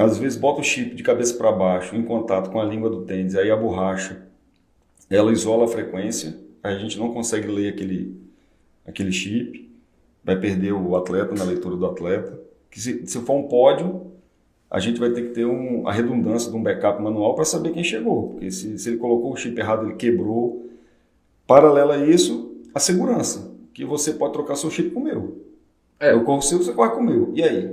às vezes bota o chip de cabeça para baixo, em contato com a língua do tênis, aí a borracha, ela isola a frequência, aí a gente não consegue ler aquele chip, vai perder o atleta na leitura do atleta. Que se for um pódio, a gente vai ter que ter a redundância de um backup manual para saber quem chegou, porque se ele colocou o chip errado, ele quebrou. Paralelo a isso, a segurança, que você pode trocar seu chip com o meu. Eu corro o seu, você corre com o meu. E aí?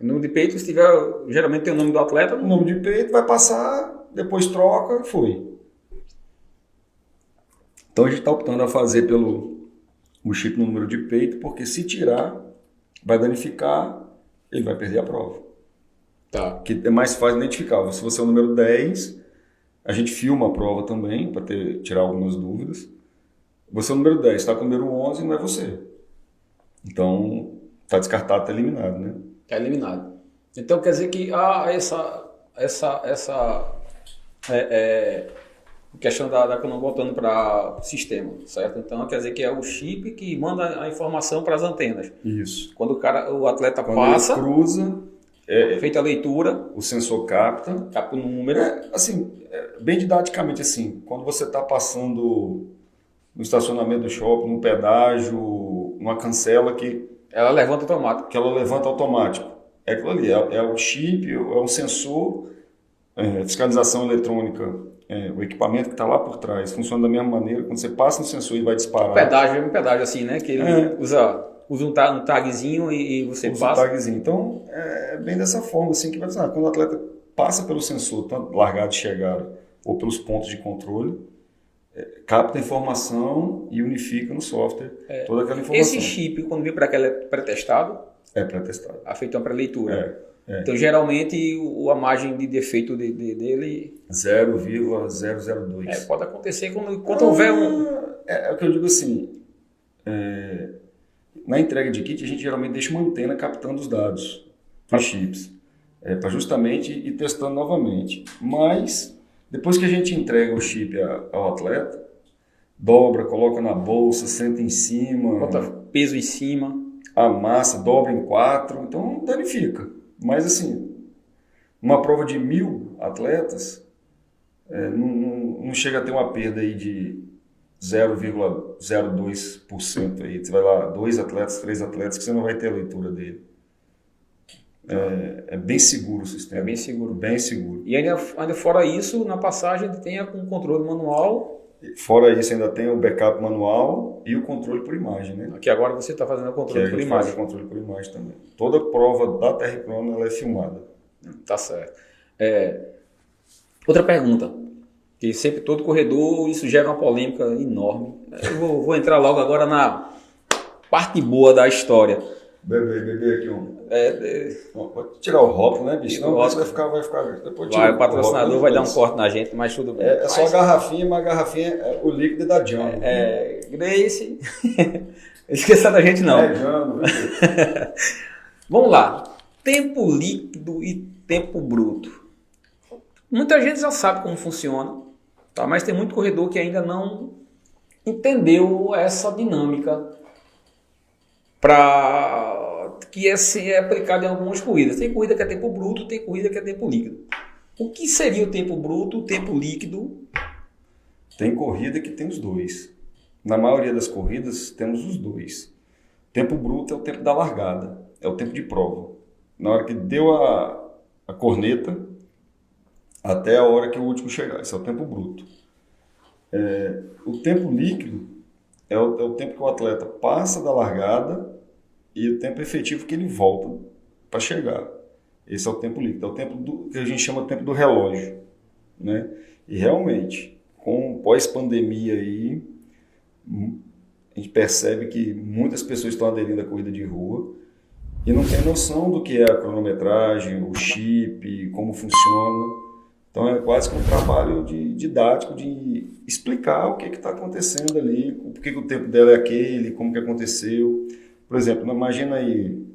O número de peito, se tiver, geralmente tem o nome do atleta. O nome de peito vai passar, depois troca e foi. Então a gente está optando a fazer o chip no número de peito, porque se tirar, vai danificar, ele vai perder a prova. Tá. Que é mais fácil identificar. Se você é o número 10, a gente filma a prova também, para tirar algumas dúvidas. Você é o número 10, está com o número 11, não é você. Então, está descartado, está eliminado, né? Está eliminado. Então, quer dizer que essa questão da que eu não voltando para o sistema, certo? Então, quer dizer que é o chip que manda a informação para as antenas. Isso. Quando o atleta Quando passa, ele cruza, feita a leitura, o sensor capta o número. Bem didaticamente assim, quando você está passando no estacionamento do shopping, no pedágio, numa cancela que ela levanta automático. Que ela levanta automático. É aquilo ali, é o chip, é um sensor, fiscalização eletrônica, o equipamento que está lá por trás, funciona da mesma maneira, quando você passa no sensor ele vai disparar. Um pedágio assim, né? Que ele usa um tagzinho e você usa passa. Um tagzinho. Então, é bem dessa forma assim que vai dizer, quando o atleta passa pelo sensor, tanto largada e chegada, ou pelos pontos de controle, capta a informação e unifica no software toda aquela informação. Esse chip, quando vem para aquela pré-testado? É pré-testado. Feito uma pré-leitura. Então, geralmente, a margem de defeito dele... 0,002. Pode acontecer quando houver um... É o que eu digo assim, na entrega de kit, a gente geralmente deixa uma antena captando os dados dos chips, para justamente ir testando novamente. Mas, depois que a gente entrega o chip ao atleta, dobra, coloca na bolsa, senta em cima... Bota peso em cima... amassa, dobra em 4, então danifica. Mas assim, uma prova de 1.000 atletas, não chega a ter uma perda aí de 0,02% aí. Você vai lá, 2 atletas, 3 atletas, que você não vai ter a leitura dele. É bem seguro o sistema. É bem seguro. Bem seguro. E ainda fora isso, na passagem tem um controle manual. Fora isso, ainda tem o backup manual e o controle por imagem, né? Que agora você está fazendo o controle por imagem. Faz o controle por imagem também. Toda prova da TR-Chrono ela é filmada. Tá certo. Outra pergunta, que sempre todo corredor, isso gera uma polêmica enorme. Eu vou entrar logo agora na parte boa da história. Beber aqui pode tirar o rótulo, né, bicho? Não, vai ficar. Depois o patrocinador vai dar um corte na gente, mas tudo bem. É só a garrafinha, mas a garrafinha é o líquido da Jumbo. Grace. Esqueça da gente não. Jumbo. Vamos lá. Tempo líquido e tempo bruto. Muita gente já sabe como funciona, tá? Mas tem muito corredor que ainda não entendeu essa dinâmica que é aplicado em algumas corridas. Tem corrida que é tempo bruto, tem corrida que é tempo líquido. O que seria o tempo bruto, o tempo líquido? Tem corrida que tem os dois. Na maioria das corridas temos os dois. Tempo bruto é o tempo da largada, é o tempo de prova. Na hora que deu a corneta, até a hora que o último chegar. Esse é o tempo bruto. O tempo líquido é o tempo que o atleta passa da largada e o tempo efetivo que ele volta para chegar. Esse é o tempo líquido, é o tempo que a gente chama de tempo do relógio, né? E realmente, com pós-pandemia aí, a gente percebe que muitas pessoas estão aderindo à corrida de rua e não tem noção do que é a cronometragem, o chip, como funciona. Então é quase que um trabalho didático de explicar o que está acontecendo ali, por que o tempo dela é aquele, como que aconteceu. Por exemplo, imagina aí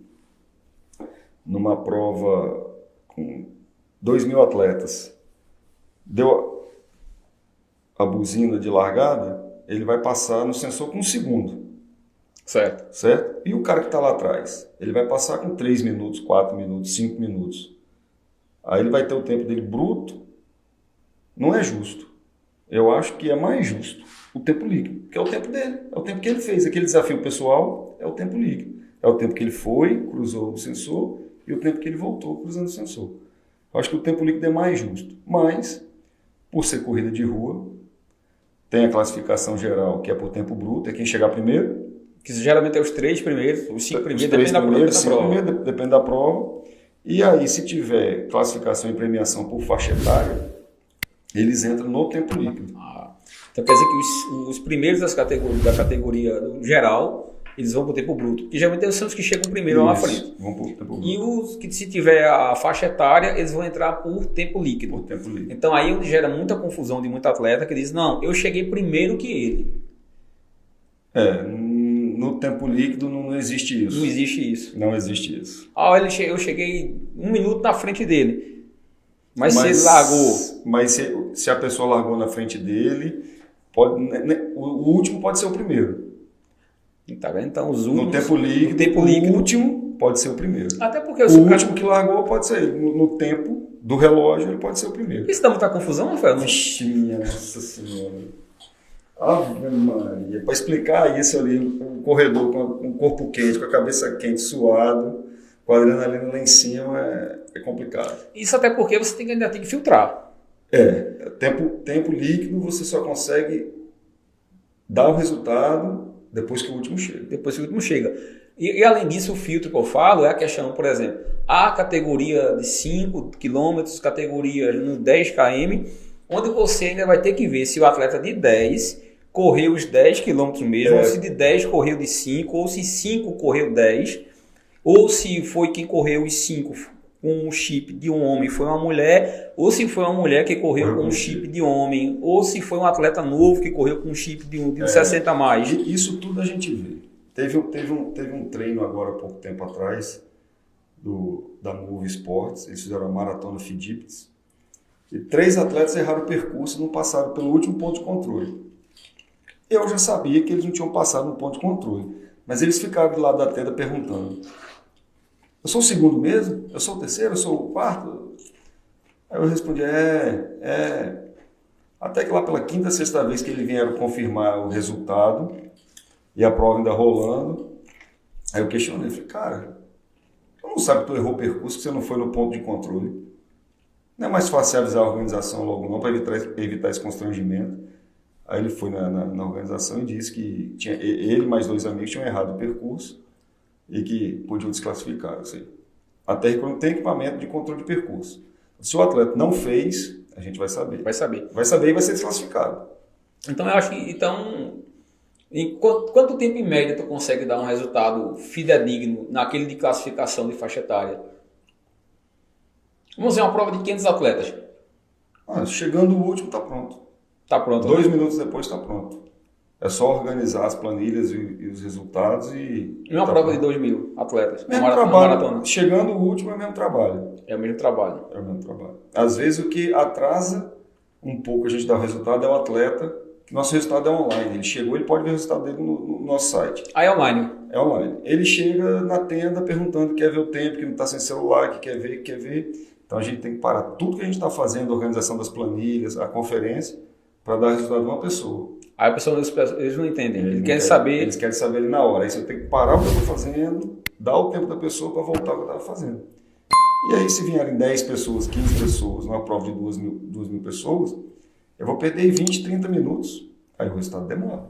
numa prova com 2.000 atletas, deu a buzina de largada, ele vai passar no sensor com 1 segundo. Certo? E o cara que está lá atrás? Ele vai passar com 3 minutos, 4 minutos, 5 minutos. Aí ele vai ter o tempo dele bruto. Não é justo. Eu acho que é mais justo o tempo líquido, que é o tempo dele, é o tempo que ele fez. Aquele desafio pessoal é o tempo líquido. É o tempo que ele foi, cruzou o sensor, e o tempo que ele voltou cruzando o sensor. Eu acho que o tempo líquido é mais justo. Mas, por ser corrida de rua, tem a classificação geral, que é por tempo bruto, é quem chegar primeiro. Que geralmente é os 3 primeiros, os 5 primeiros, Depende depende da prova. E aí, se tiver classificação e premiação por faixa etária, eles entram no tempo líquido. Então quer dizer que os primeiros da categoria geral, eles vão para o tempo bruto. Que geralmente são os que chegam primeiro lá na frente. Vão para o tempo bruto. E os que, se tiver a faixa etária, eles vão entrar por tempo líquido. Por tempo líquido. Então aí onde gera muita confusão de muito atleta que diz, não, eu cheguei primeiro que ele. No tempo líquido não existe isso. Não existe isso. Não existe isso. Eu cheguei 1 minuto na frente dele. Mas se ele largou... Mas se a pessoa largou na frente dele, o último pode ser o primeiro. Tá vendo? Então, os últimos... No tempo líquido, o último pode ser o primeiro. Até porque o último que largou pode ser no tempo do relógio, ele pode ser o primeiro. Isso dá muita confusão, Rafael? Vixe, minha Nossa Senhora. Ave Maria. Para explicar isso ali, um corredor com o corpo quente, com a cabeça quente, suado, com a adrenalina lá em cima, é complicado. Isso até porque você ainda tem que filtrar. Tempo líquido você só consegue dar o resultado depois que o último chega. Depois que o último chega. E além disso, o filtro que eu falo é a questão, por exemplo, a categoria de 5 km, categoria no 10 km, onde você ainda vai ter que ver se o atleta de 10 correu os 10 km mesmo, ou se de 10 correu de 5, ou se 5 correu 10, ou se foi quem correu os 5 com um chip de um homem foi uma mulher, ou se foi uma mulher que correu com um chip de homem, ou se foi um atleta novo que correu com um chip de 60 a mais. Isso tudo a gente vê. Teve um treino agora há pouco tempo atrás da Move Sports, eles fizeram a maratona FIDIPS, e 3 atletas erraram o percurso e não passaram pelo último ponto de controle. Eu já sabia que eles não tinham passado no ponto de controle, mas eles ficaram do lado da tenda perguntando: eu sou o segundo mesmo? Eu sou o terceiro? Eu sou o quarto? Aí eu respondi: Até que lá pela 5ª, 6ª vez que eles vieram confirmar o resultado e a prova ainda rolando, aí eu questionei, falei: cara, tu não sabe que tu errou o percurso, que você não foi no ponto de controle? Não é mais fácil avisar a organização logo não, para evitar esse constrangimento? Aí ele foi na organização e disse que ele mais 2 amigos tinham errado o percurso e que podiam desclassificar. Assim. Até quando tem equipamento de controle de percurso. Se o atleta não fez, a gente vai saber. Vai saber e vai ser desclassificado. Então eu acho que em quanto tempo em média tu consegue dar um resultado fidedigno naquele de classificação de faixa etária? Vamos fazer uma prova de 500 atletas. Chegando o último, está pronto. Está pronto. 2 minutos depois está pronto. É só organizar as planilhas e os resultados e... uma prova de 2.000 atletas. Mesmo trabalho. Chegando o último é o mesmo trabalho. É o mesmo trabalho. Às vezes o que atrasa um pouco a gente dar o resultado é o atleta. Nosso resultado é online. Ele chegou, ele pode ver o resultado dele no nosso site. Aí é online? É online. Ele chega na tenda perguntando que quer ver o tempo, que não está sem celular, que quer ver. Então a gente tem que parar tudo que a gente está fazendo, a organização das planilhas, a conferência, para dar resultado de uma pessoa. Aí a pessoa, eles não entendem, eles querem saber... Eles querem saber ali na hora. Aí você tem que parar o que eu estou fazendo, dar o tempo da pessoa para voltar ao que eu estava fazendo. E aí se vierem 10 pessoas, 15 pessoas, numa prova de 2.000 pessoas, eu vou perder 20, 30 minutos. Aí o resultado demora.